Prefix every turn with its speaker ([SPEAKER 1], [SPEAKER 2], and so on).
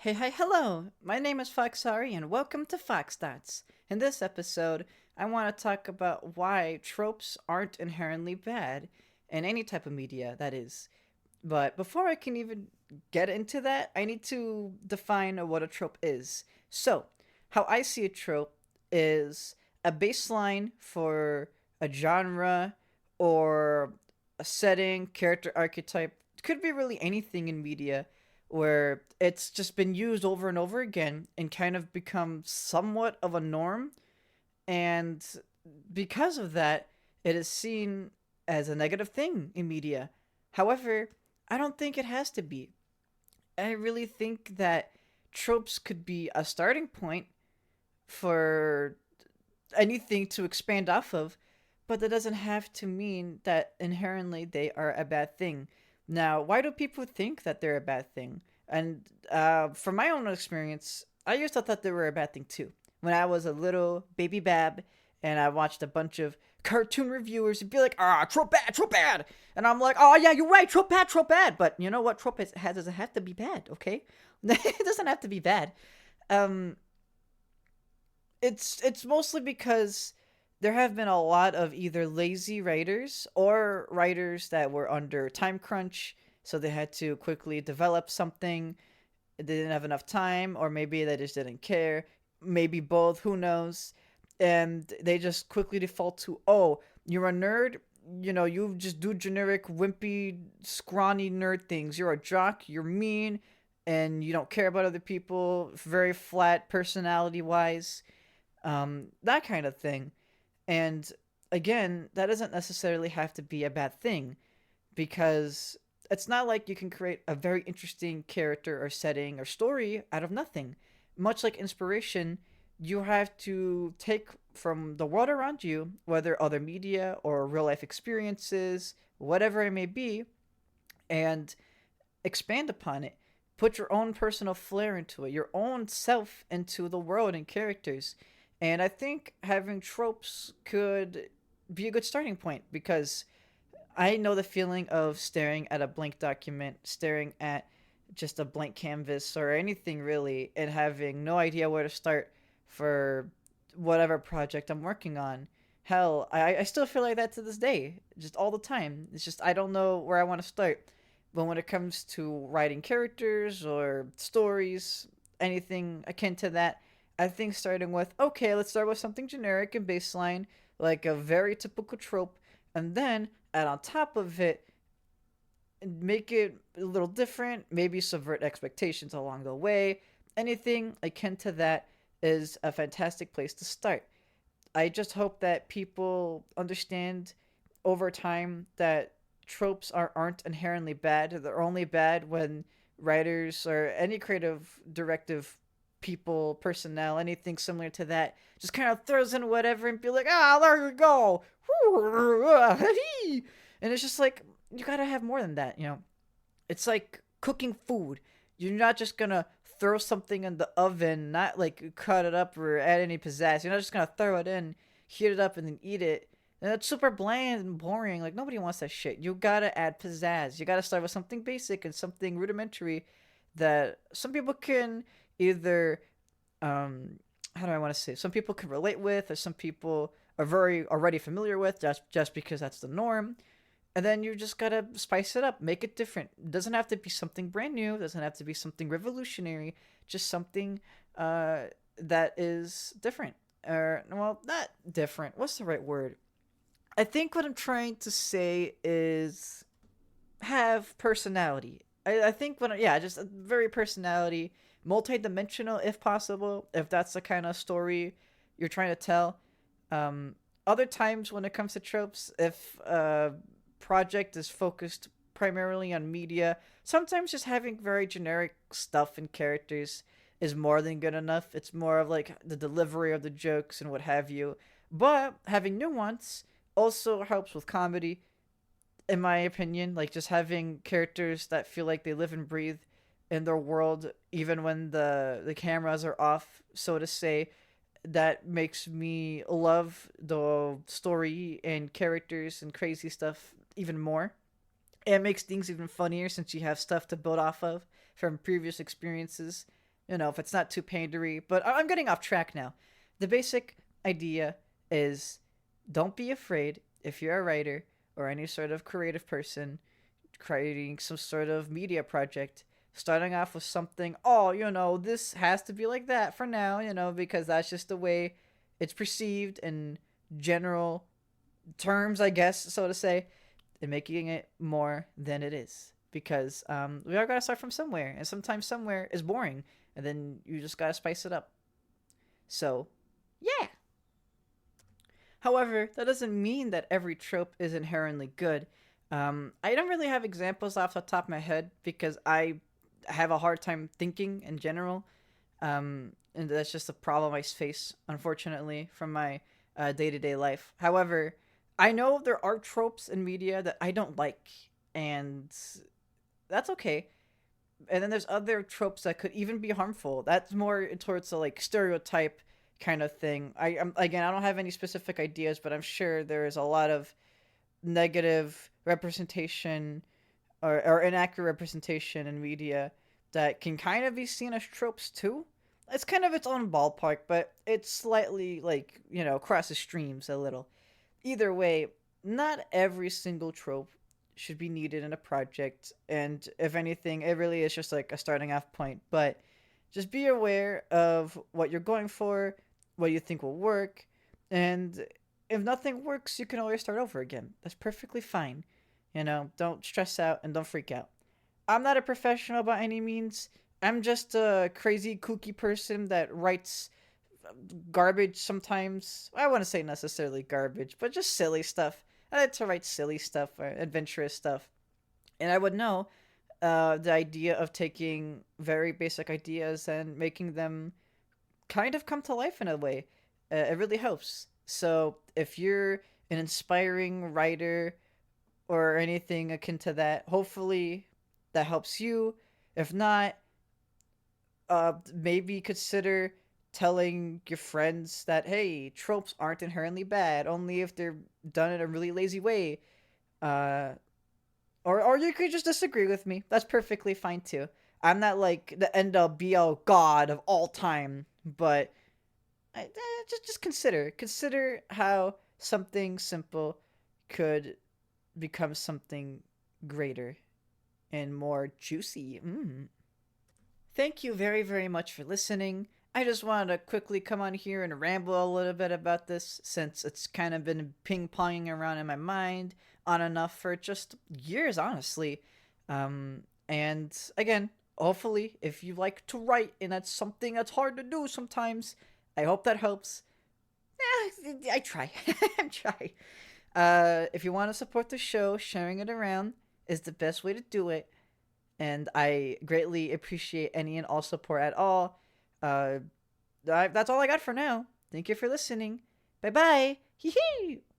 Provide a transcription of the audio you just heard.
[SPEAKER 1] Hey, hi, hello! My name is Arie, and welcome to Fox Thoughts. In this episode, I want to talk about why tropes aren't inherently bad in any type of media, that is. But before I can even get into that, I need to define what a trope is. So, how I see a trope is a baseline for a genre or a setting, character archetype. It could be really anything in media where it's just been used over and over again and kind of become somewhat of a norm. And because of that, it is seen as a negative thing in media. However, I don't think it has to be. I really think that tropes could be a starting point for anything to expand off of, but that doesn't have to mean that inherently they are a bad thing. Now, why do people think that they're a bad thing? And from my own experience, I used to thought they were a bad thing too. When I was a little baby bab and I watched a bunch of cartoon reviewers and be like, trope bad, trope bad. And I'm like, oh yeah, you're right, trope bad, trope bad. But you know what? Doesn't have to be bad, okay? It doesn't have to be bad. Um, it's mostly because there have been a lot of either lazy writers or writers that were under time crunch, so they had to quickly develop something. They didn't have enough time, or maybe they just didn't care. Maybe both, who knows? And they just quickly default to, oh, you're a nerd. You know, you just do generic, wimpy, scrawny nerd things. You're a jock. You're mean, and you don't care about other people. Very flat personality wise, that kind of thing. And again, that doesn't necessarily have to be a bad thing because it's not like you can create a very interesting character or setting or story out of nothing. Much like inspiration, you have to take from the world around you, whether other media or real life experiences, whatever it may be, and expand upon it. Put your own personal flair into it, your own self into the world and characters. And I think having tropes could be a good starting point because I know the feeling of staring at a blank document, staring at just a blank canvas or anything really, and having no idea where to start for whatever project I'm working on. Hell, I still feel like that to this day, just all the time. It's just I don't know where I want to start. But when it comes to writing characters or stories, anything akin to that, I think starting with, okay, let's start with something generic and baseline, like a very typical trope, and then add on top of it, make it a little different, maybe subvert expectations along the way. Anything akin to that is a fantastic place to start. I just hope that people understand over time that tropes aren't inherently bad. They're only bad when writers or any creative directive people, personnel, anything similar to that, just kind of throws in whatever and be like, there you go. And it's just like, you gotta have more than that, you know? It's like cooking food. You're not just gonna throw something in the oven, not like cut it up or add any pizzazz. You're not just gonna throw it in, heat it up, and then eat it. And it's super bland and boring. Like nobody wants that shit. You gotta add pizzazz. You gotta start with something basic and something rudimentary that some people can either how do I want to say? Some people can relate with, or some people are very already familiar with, just because that's the norm. And then you just gotta spice it up, make it different. It doesn't have to be something brand new. It doesn't have to be something revolutionary. Just something that is different. Or well, not different. What's the right word? I think what I'm trying to say is have personality. I think when yeah, just a very personality, multi-dimensional if possible, if that's the kind of story you're trying to tell. Other times when it comes to tropes, if a project is focused primarily on media, sometimes just having very generic stuff and characters is more than good enough. It's more of like the delivery of the jokes and what have you. But having nuance also helps with comedy, in my opinion. Like just having characters that feel like they live and breathe in their world, even when the cameras are off, so to say. That makes me love the story and characters and crazy stuff even more. It makes things even funnier since you have stuff to build off of from previous experiences. if it's not too pandery. But I'm getting off track now. The basic idea is don't be afraid if you're a writer or any sort of creative person creating some sort of media project, starting off with something, oh, this has to be like that for now, because that's just the way it's perceived in general terms, I guess, so to say, and making it more than it is. Because we are going to start from somewhere, and sometimes somewhere is boring, and then you just got to spice it up. So, yeah. However, that doesn't mean that every trope is inherently good. I don't really have examples off the top of my head because I have a hard time thinking in general. And that's just a problem I face, unfortunately, from my day to day life. However, I know there are tropes in media that I don't like, and that's okay. And then there's other tropes that could even be harmful. That's more towards the like stereotype kind of thing. Again, I don't have any specific ideas, but I'm sure there is a lot of negative representation or inaccurate representation in media that can kind of be seen as tropes too. It's kind of its own ballpark, but it's slightly like, crosses streams a little. Either way, not every single trope should be needed in a project, and if anything, it really is just like a starting off point. But just be aware of what you're going for, what you think will work, and if nothing works, you can always start over again. That's perfectly fine. Don't stress out and don't freak out. I'm not a professional by any means. I'm just a crazy, kooky person that writes garbage sometimes. I wouldn't say necessarily garbage, but just silly stuff. I like to write silly stuff or adventurous stuff. And I would know the idea of taking very basic ideas and making them kind of come to life in a way. It really helps. So if you're an inspiring writer or anything akin to that, hopefully that helps you. If not, maybe consider telling your friends that hey, tropes aren't inherently bad, only if they're done in a really lazy way. Uh, or you could just disagree with me. That's perfectly fine too. I'm not like the end all be all god of all time, but just consider how something simple could become something greater and more juicy. Thank you very, very much for listening. I just wanted to quickly come on here and ramble a little bit about this since it's kind of been ping ponging around in my mind on and off for just years, honestly. And again, hopefully, if you like to write and that's something that's hard to do sometimes, I hope that helps. I try. I try. If you want to support the show, sharing it around is the best way to do it. And I greatly appreciate any and all support at all. That's all I got for now. Thank you for listening. Bye bye. Hee hee.